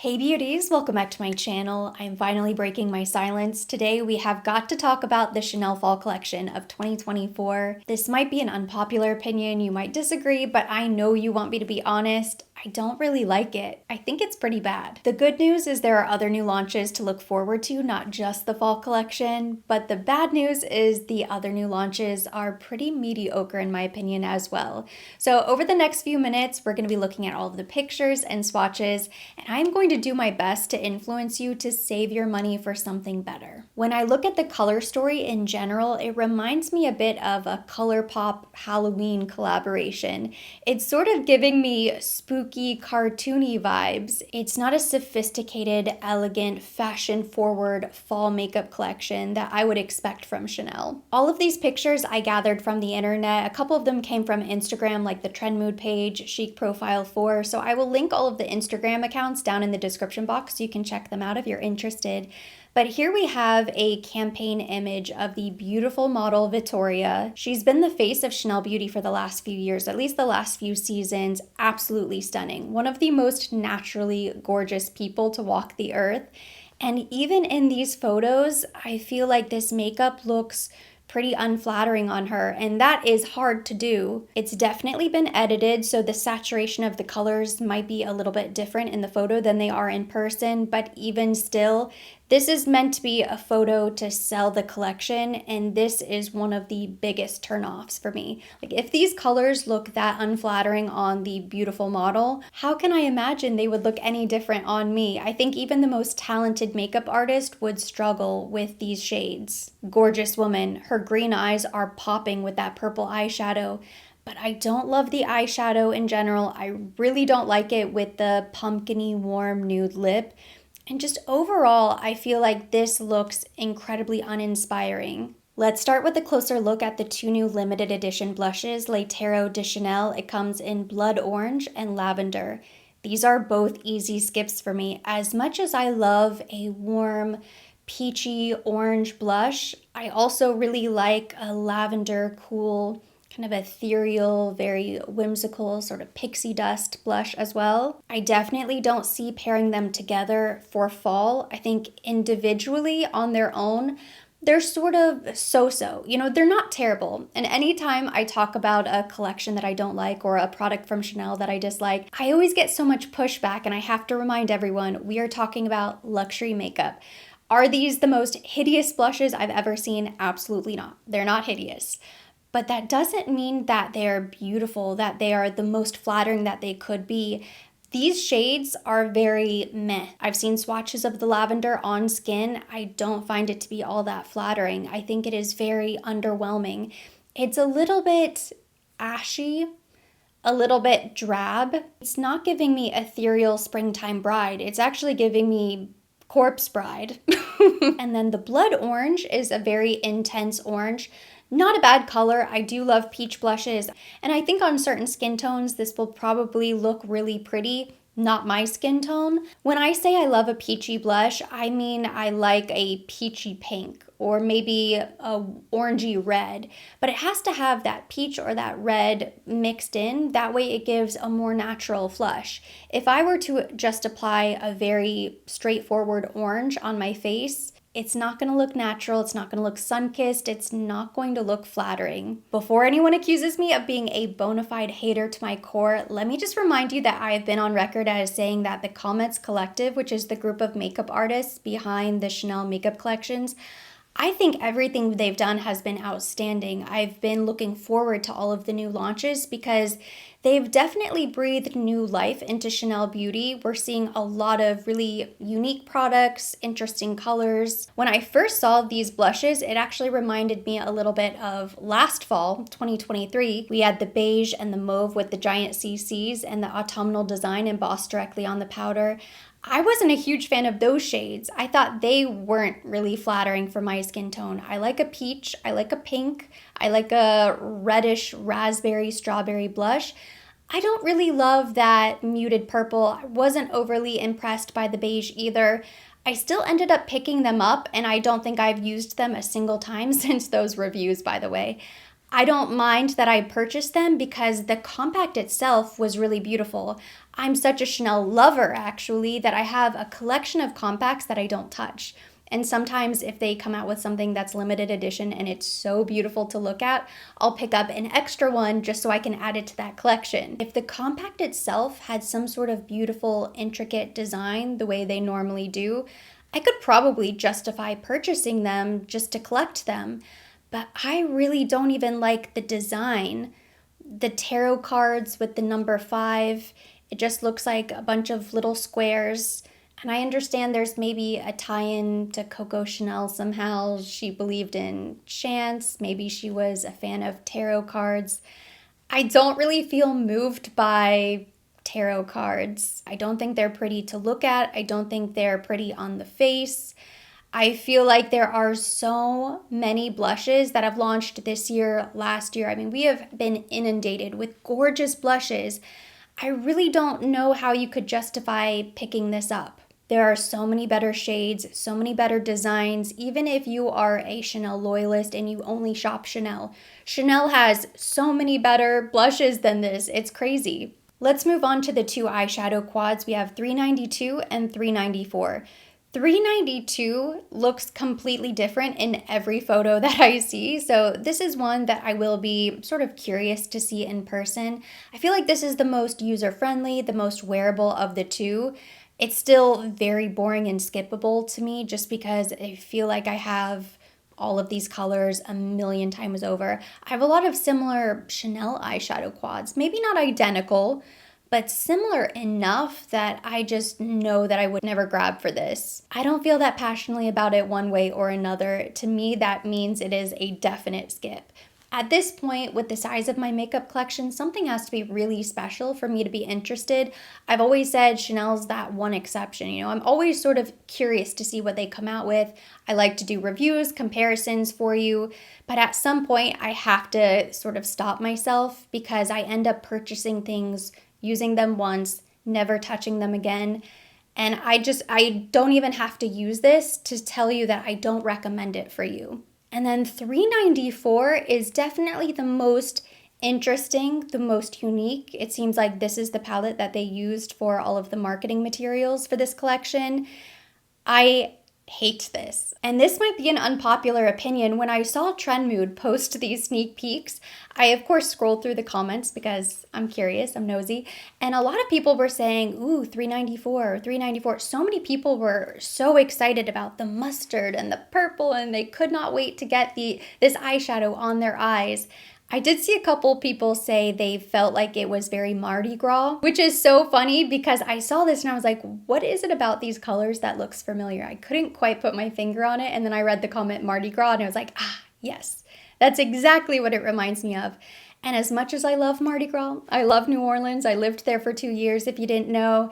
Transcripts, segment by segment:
Hey beauties, welcome back to my channel. I am finally breaking my silence. Today we have got to talk about the Chanel Fall Collection of 2024. This might be an unpopular opinion, you might disagree, but I know you want me to be honest. I don't really like it. I think it's pretty bad. The good news is there are other new launches to look forward to, not just the fall collection, but the bad news is the other new launches are pretty mediocre in my opinion as well. So over the next few minutes, we're going to be looking at all of the pictures and swatches, and I'm going to do my best to influence you to save your money for something better. When I look at the color story in general, it reminds me a bit of a ColourPop Halloween collaboration. It's sort of giving me spooky, cartoony vibes. It's not a sophisticated, elegant, fashion-forward fall makeup collection that I would expect from Chanel. All of these pictures I gathered from the internet. A couple of them came from Instagram, like the Trend Mood page, Chic Profile 4, so I will link all of the Instagram accounts down in the description box so you can check them out if you're interested. But here we have a campaign image of the beautiful model Vittoria. She's been the face of Chanel Beauty for the last few years, at least the last few seasons. Absolutely stunning. One of the most naturally gorgeous people to walk the earth. And even in these photos, I feel like this makeup looks pretty unflattering on her, and that is hard to do. It's definitely been edited, so the saturation of the colors might be a little bit different in the photo than they are in person, but even still, this is meant to be a photo to sell the collection, and this is one of the biggest turnoffs for me. Like, if these colors look that unflattering on the beautiful model, how can I imagine they would look any different on me? I think even the most talented makeup artist would struggle with these shades. Gorgeous woman. Her green eyes are popping with that purple eyeshadow. But I don't love the eyeshadow in general. I really don't like it with the pumpkin-y warm nude lip. And just overall, I feel like this looks incredibly uninspiring. Let's start with a closer look at the two new limited edition blushes, Le Terreau de Chanel. It comes in blood orange and lavender. These are both easy skips for me. As much as I love a warm, peachy orange blush, I also really like a lavender, cool, kind of ethereal, very whimsical sort of pixie dust blush as well. I definitely don't see pairing them together for fall. I think individually on their own, they're sort of so-so. You know, they're not terrible. And anytime I talk about a collection that I don't like or a product from Chanel that I dislike, I always get so much pushback, and I have to remind everyone, we are talking about luxury makeup. Are these the most hideous blushes I've ever seen? Absolutely not. They're not hideous. But that doesn't mean that they're beautiful, that they are the most flattering that they could be. These shades are very meh. I've seen swatches of the lavender on skin. I don't find it to be all that flattering. I think it is very underwhelming. It's a little bit ashy, a little bit drab. It's not giving me ethereal springtime bride. It's actually giving me corpse bride. And then the blood orange is a very intense orange. Not a bad color. I do love peach blushes, and I think on certain skin tones this will probably look really pretty. Not my skin tone. When I say I love a peachy blush, I mean I like a peachy pink or maybe a orangey red, but it has to have that peach or that red mixed in. That way it gives a more natural flush. If I were to just apply a very straightforward orange on my face, it's not going to look natural, it's not going to look sun-kissed, it's not going to look flattering. Before anyone accuses me of being a bona fide hater to my core, let me just remind you that I have been on record as saying that the Comets Collective, which is the group of makeup artists behind the Chanel makeup collections, I think everything they've done has been outstanding. I've been looking forward to all of the new launches because they've definitely breathed new life into Chanel Beauty. We're seeing a lot of really unique products, interesting colors. When I first saw these blushes, it actually reminded me a little bit of last fall, 2023. We had the beige and the mauve with the giant CCs and the autumnal design embossed directly on the powder. I wasn't a huge fan of those shades. I thought they weren't really flattering for my skin tone. I like a peach, I like a pink, I like a reddish raspberry strawberry blush. I don't really love that muted purple. I wasn't overly impressed by the beige either. I still ended up picking them up, and I don't think I've used them a single time since those reviews, by the way. I don't mind that I purchased them because the compact itself was really beautiful. I'm such a Chanel lover, actually, that I have a collection of compacts that I don't touch. And sometimes if they come out with something that's limited edition and it's so beautiful to look at, I'll pick up an extra one just so I can add it to that collection. If the compact itself had some sort of beautiful, intricate design the way they normally do, I could probably justify purchasing them just to collect them. But I really don't even like the design. The tarot cards with the number 5, it just looks like a bunch of little squares. And I understand there's maybe a tie-in to Coco Chanel somehow. She believed in chance. Maybe she was a fan of tarot cards. I don't really feel moved by tarot cards. I don't think they're pretty to look at. I don't think they're pretty on the face. I feel like there are so many blushes that have launched this year, last year. I mean, we have been inundated with gorgeous blushes. I really don't know how you could justify picking this up. There are so many better shades, so many better designs. Even if you are a Chanel loyalist and you only shop Chanel, Chanel has so many better blushes than this. It's crazy. Let's move on to the 2 eyeshadow quads. We have 392 and 394. 392 looks completely different in every photo that I see, so this is one that I will be sort of curious to see in person. I feel like this is the most user-friendly, the most wearable of the two. It's still very boring and skippable to me just because I feel like I have all of these colors a million times over. I have a lot of similar Chanel eyeshadow quads, maybe not identical, but similar enough that I just know that I would never grab for this. I don't feel that passionately about it one way or another. To me, that means it is a definite skip. At this point, with the size of my makeup collection, something has to be really special for me to be interested. I've always said Chanel's that one exception. You know, I'm always sort of curious to see what they come out with. I like to do reviews, comparisons for you, but at some point I have to sort of stop myself because I end up purchasing things, using them once, never touching them again. And I don't even have to use this to tell you that I don't recommend it for you. And then 394 is definitely the most interesting, the most unique. It seems like this is the palette that they used for all of the marketing materials for this collection. I hate this. And this might be an unpopular opinion. When I saw Trend Mood post these sneak peeks, I of course scrolled through the comments because I'm curious, I'm nosy, and a lot of people were saying, ooh, 394, 394. So many people were so excited about the mustard and the purple, and they could not wait to get this eyeshadow on their eyes. I did see a couple people say they felt like it was very Mardi Gras, which is so funny because I saw this and I was like, what is it about these colors that looks familiar? I couldn't quite put my finger on it, and then I read the comment Mardi Gras and I was like, ah, yes, that's exactly what it reminds me of. And as much as I love Mardi Gras, I love New Orleans, I lived there for 2 years if you didn't know,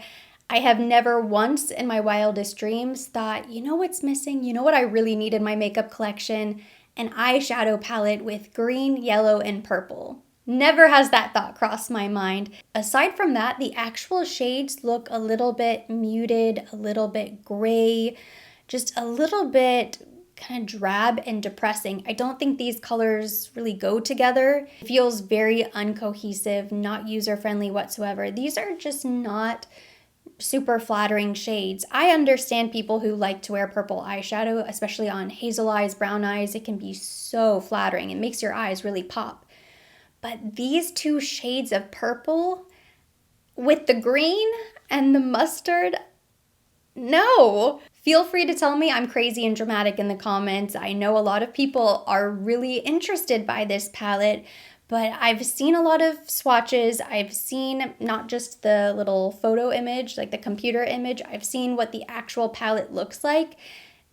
I have never once in my wildest dreams thought, you know what's missing? You know what I really need in my makeup collection? An eyeshadow palette with green, yellow, and purple. Never has that thought crossed my mind. Aside from that, the actual shades look a little bit muted, a little bit gray, just a little bit kind of drab and depressing. I don't think these colors really go together. It feels very uncohesive, not user-friendly whatsoever. These are just not super flattering shades. I understand people who like to wear purple eyeshadow, especially on hazel eyes, brown eyes. It can be so flattering. It makes your eyes really pop. But these 2 shades of purple with the green and the mustard, no. Feel free to tell me I'm crazy and dramatic in the comments. I know a lot of people are really interested by this palette, but I've seen a lot of swatches. I've seen not just the little photo image, like the computer image, I've seen what the actual palette looks like.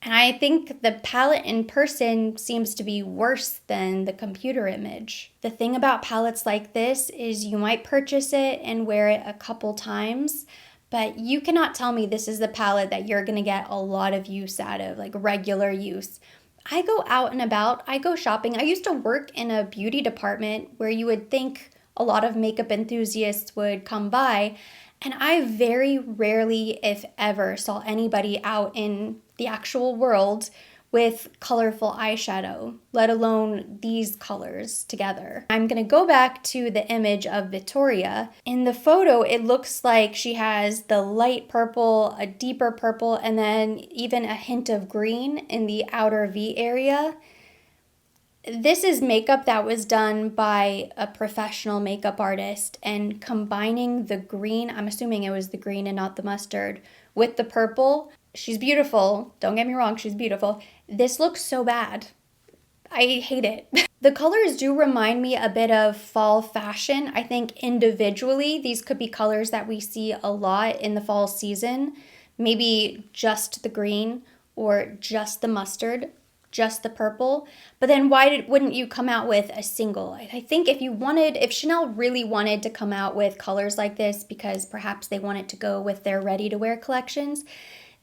And I think the palette in person seems to be worse than the computer image. The thing about palettes like this is you might purchase it and wear it a couple times, but you cannot tell me this is the palette that you're gonna get a lot of use out of, like regular use. I go out and about, I go shopping. I used to work in a beauty department where you would think a lot of makeup enthusiasts would come by, and I very rarely, if ever, saw anybody out in the actual world with colorful eyeshadow, let alone these colors together. I'm gonna go back to the image of Victoria. In the photo, it looks like she has the light purple, a deeper purple, and then even a hint of green in the outer V area. This is makeup that was done by a professional makeup artist, and combining the green, I'm assuming it was the green and not the mustard, with the purple. She's beautiful. Don't get me wrong, she's beautiful. This looks so bad. I hate it. The colors do remind me a bit of fall fashion. I think individually, these could be colors that we see a lot in the fall season. Maybe just the green or just the mustard, just the purple. But then wouldn't you come out with a single? I think if Chanel really wanted to come out with colors like this because perhaps they wanted to go with their ready-to-wear collections,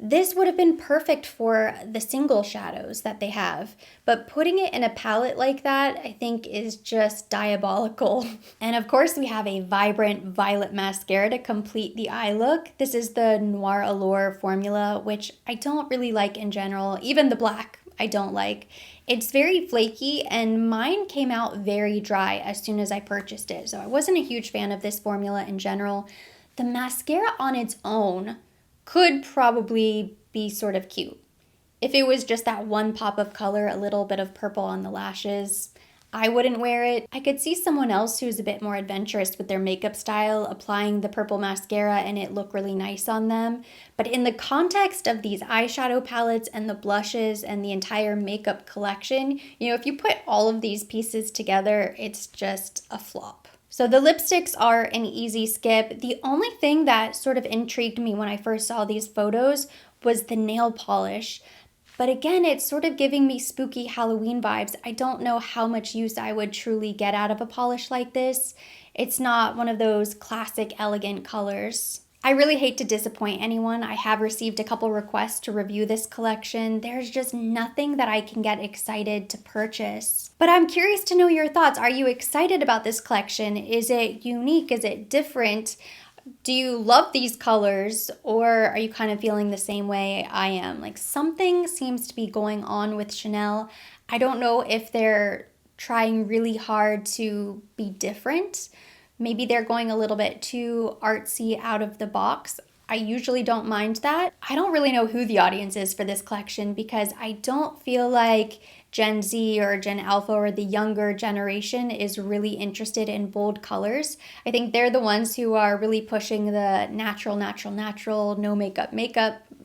this would have been perfect for the single shadows that they have. But putting it in a palette like that, I think is just diabolical. And of course, we have a vibrant violet mascara to complete the eye look. This is the Noir Allure formula, which I don't really like in general. Even the black, I don't like. It's very flaky, and mine came out very dry as soon as I purchased it. So I wasn't a huge fan of this formula in general. The mascara on its own could probably be sort of cute. If it was just that one pop of color, a little bit of purple on the lashes, I wouldn't wear it. I could see someone else who's a bit more adventurous with their makeup style applying the purple mascara and it look really nice on them. But in the context of these eyeshadow palettes and the blushes and the entire makeup collection, if you put all of these pieces together, it's just a flop. So the lipsticks are an easy skip. The only thing that sort of intrigued me when I first saw these photos was the nail polish. But again, it's sort of giving me spooky Halloween vibes. I don't know how much use I would truly get out of a polish like this. It's not one of those classic elegant colors. I really hate to disappoint anyone. I have received a couple requests to review this collection. There's just nothing that I can get excited to purchase. But I'm curious to know your thoughts. Are you excited about this collection? Is it unique? Is it different? Do you love these colors, or are you kind of feeling the same way I am? Like, something seems to be going on with Chanel. I don't know if they're trying really hard to be different. Maybe they're going a little bit too artsy, out of the box. I usually don't mind that. I don't really know who the audience is for this collection because I don't feel like Gen Z or Gen Alpha or the younger generation is really interested in bold colors. I think they're the ones who are really pushing the natural, no makeup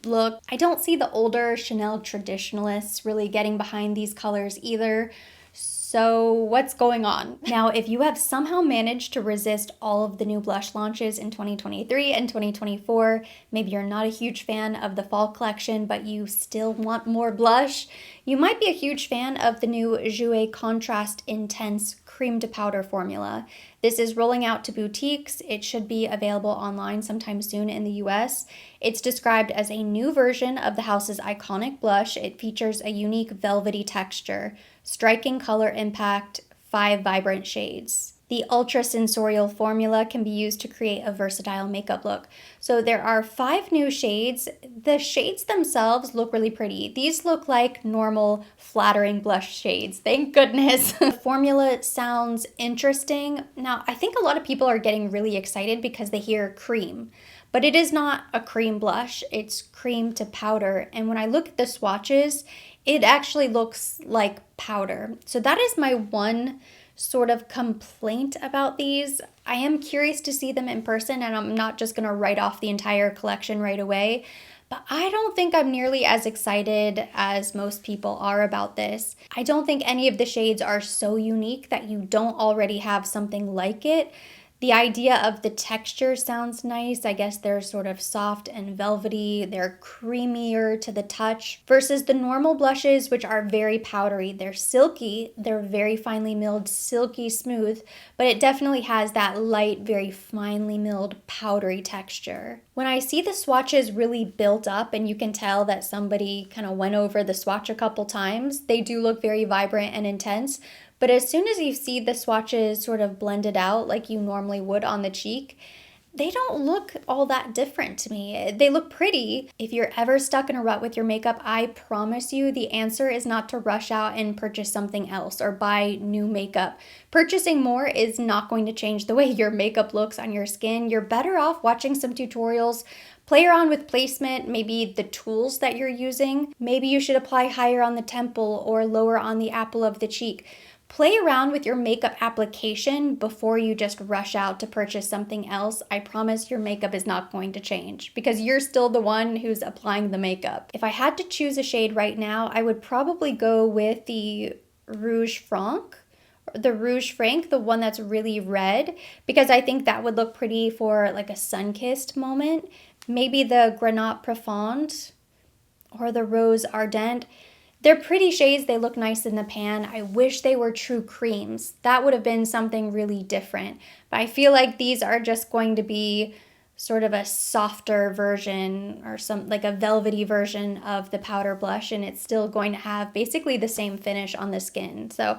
look. I don't see the older Chanel traditionalists really getting behind these colors either. So what's going on? Now, if you have somehow managed to resist all of the new blush launches in 2023 and 2024, maybe you're not a huge fan of the fall collection, but you still want more blush, you might be a huge fan of the new Joues Contraste Intense Cream to Powder formula. This is rolling out to boutiques. It should be available online sometime soon in the US. It's described as a new version of the house's iconic blush. It features a unique velvety texture, striking color impact, 5 vibrant shades. The ultra sensorial formula can be used to create a versatile makeup look. So there are 5 new shades. The shades themselves look really pretty. These look like normal, flattering blush shades. Thank goodness. The formula sounds interesting. Now, I think a lot of people are getting really excited because they hear cream. But it is not a cream blush. It's cream to powder. And when I look at the swatches, it actually looks like powder. So that is my one sort of complaint about these. I am curious to see them in person, and I'm not just gonna write off the entire collection right away, but I don't think I'm nearly as excited as most people are about this. I don't think any of the shades are so unique that you don't already have something like it. The idea of the texture sounds nice. I guess they're sort of soft and velvety. They're creamier to the touch versus the normal blushes, which are very powdery. They're silky. They're very finely milled, silky smooth, but it definitely has that light, very finely milled, powdery texture. When I see the swatches really built up and you can tell that somebody kind of went over the swatch a couple times, they do look very vibrant and intense. But as soon as you see the swatches sort of blended out like you normally would on the cheek, they don't look all that different to me. They look pretty. If you're ever stuck in a rut with your makeup, I promise you the answer is not to rush out and purchase something else or buy new makeup. Purchasing more is not going to change the way your makeup looks on your skin. You're better off watching some tutorials, play around with placement, maybe the tools that you're using. Maybe you should apply higher on the temple or lower on the apple of the cheek. Play around with your makeup application before you just rush out to purchase something else. I promise your makeup is not going to change because you're still the one who's applying the makeup. If I had to choose a shade right now, I would probably go with the Rouge Franc, the one that's really red, because I think that would look pretty for like a sun-kissed moment. Maybe the Granat Profonde or the Rose Ardente. They're pretty shades, they look nice in the pan. I wish they were true creams. That would have been something really different. But I feel like these are just going to be sort of a softer version or like a velvety version of the powder blush, and it's still going to have basically the same finish on the skin. So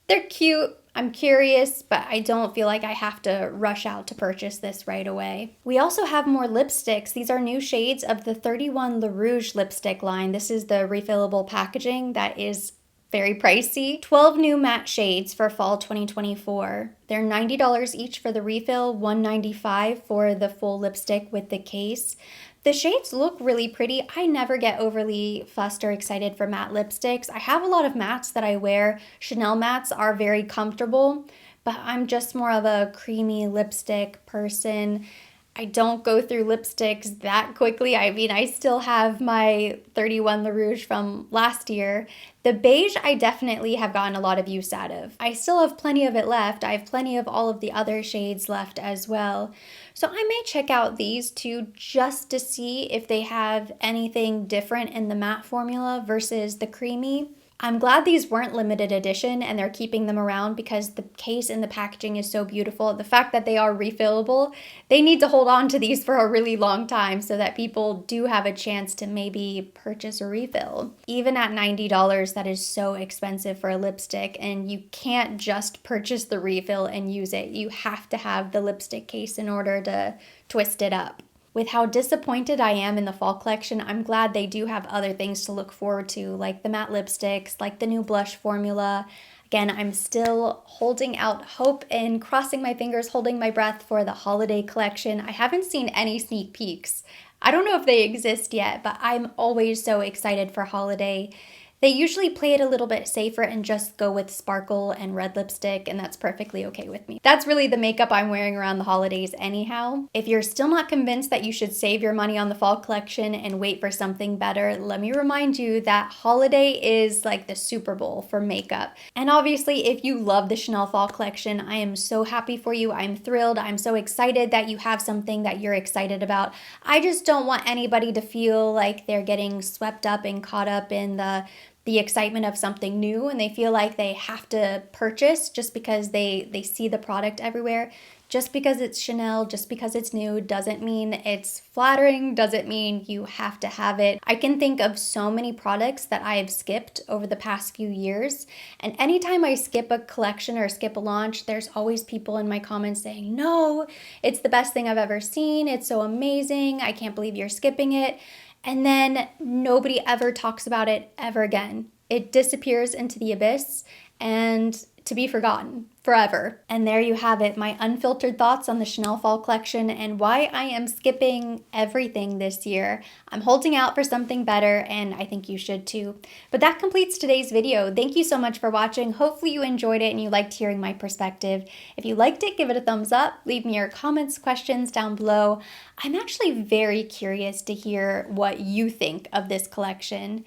they're cute. I'm curious, but I don't feel like I have to rush out to purchase this right away. We also have more lipsticks. These are new shades of the 31 Le Rouge lipstick line. This is the refillable packaging that is very pricey. 12 new matte shades for fall 2024. They're $90 each for the refill, $195 for the full lipstick with the case. The shades look really pretty. I never get overly fussed or excited for matte lipsticks. I have a lot of mattes that I wear. Chanel mattes are very comfortable, but I'm just more of a creamy lipstick person. I don't go through lipsticks that quickly. I mean, I still have my 31 Le Rouge from last year. The beige, I definitely have gotten a lot of use out of. I still have plenty of it left. I have plenty of all of the other shades left as well. So I may check out these two just to see if they have anything different in the matte formula versus the creamy. I'm glad these weren't limited edition and they're keeping them around because the case and the packaging is so beautiful. The fact that they are refillable, they need to hold on to these for a really long time so that people do have a chance to maybe purchase a refill. Even at $90, that is so expensive for a lipstick, and you can't just purchase the refill and use it. You have to have the lipstick case in order to twist it up. With how disappointed I am in the fall collection, I'm glad they do have other things to look forward to, like the matte lipsticks, like the new blush formula. Again, I'm still holding out hope and crossing my fingers, holding my breath for the holiday collection. I haven't seen any sneak peeks. I don't know if they exist yet, but I'm always so excited for holiday. They usually play it a little bit safer and just go with sparkle and red lipstick, and that's perfectly okay with me. That's really the makeup I'm wearing around the holidays anyhow. If you're still not convinced that you should save your money on the fall collection and wait for something better, let me remind you that holiday is like the Super Bowl for makeup. And obviously, if you love the Chanel fall collection, I am so happy for you. I'm thrilled. I'm so excited that you have something that you're excited about. I just don't want anybody to feel like they're getting swept up and caught up in the excitement of something new and they feel like they have to purchase just because they see the product everywhere. Just because it's Chanel, just because it's new, doesn't mean it's flattering, doesn't mean you have to have it. I can think of so many products that I have skipped over the past few years, and anytime I skip a collection or skip a launch, there's always people in my comments saying, no, it's the best thing I've ever seen, it's so amazing, I can't believe you're skipping it. And then nobody ever talks about it ever again. It disappears into the abyss and to be forgotten forever. And there you have it, my unfiltered thoughts on the Chanel fall collection and why I am skipping everything this year. I'm holding out for something better, and I think you should too. But that completes today's video. Thank you so much for watching. Hopefully you enjoyed it and you liked hearing my perspective. If you liked it, give it a thumbs up. Leave me your comments, questions down below. I'm actually very curious to hear what you think of this collection.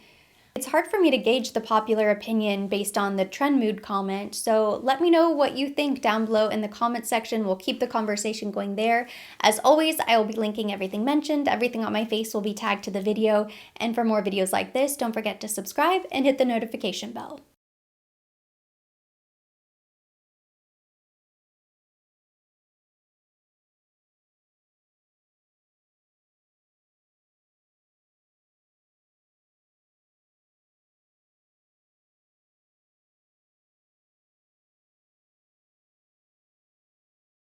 It's hard for me to gauge the popular opinion based on the trend mood comment, so let me know what you think down below in the comment section. We'll keep the conversation going there. As always, I will be linking everything mentioned. Everything on my face will be tagged to the video. And for more videos like this, don't forget to subscribe and hit the notification bell.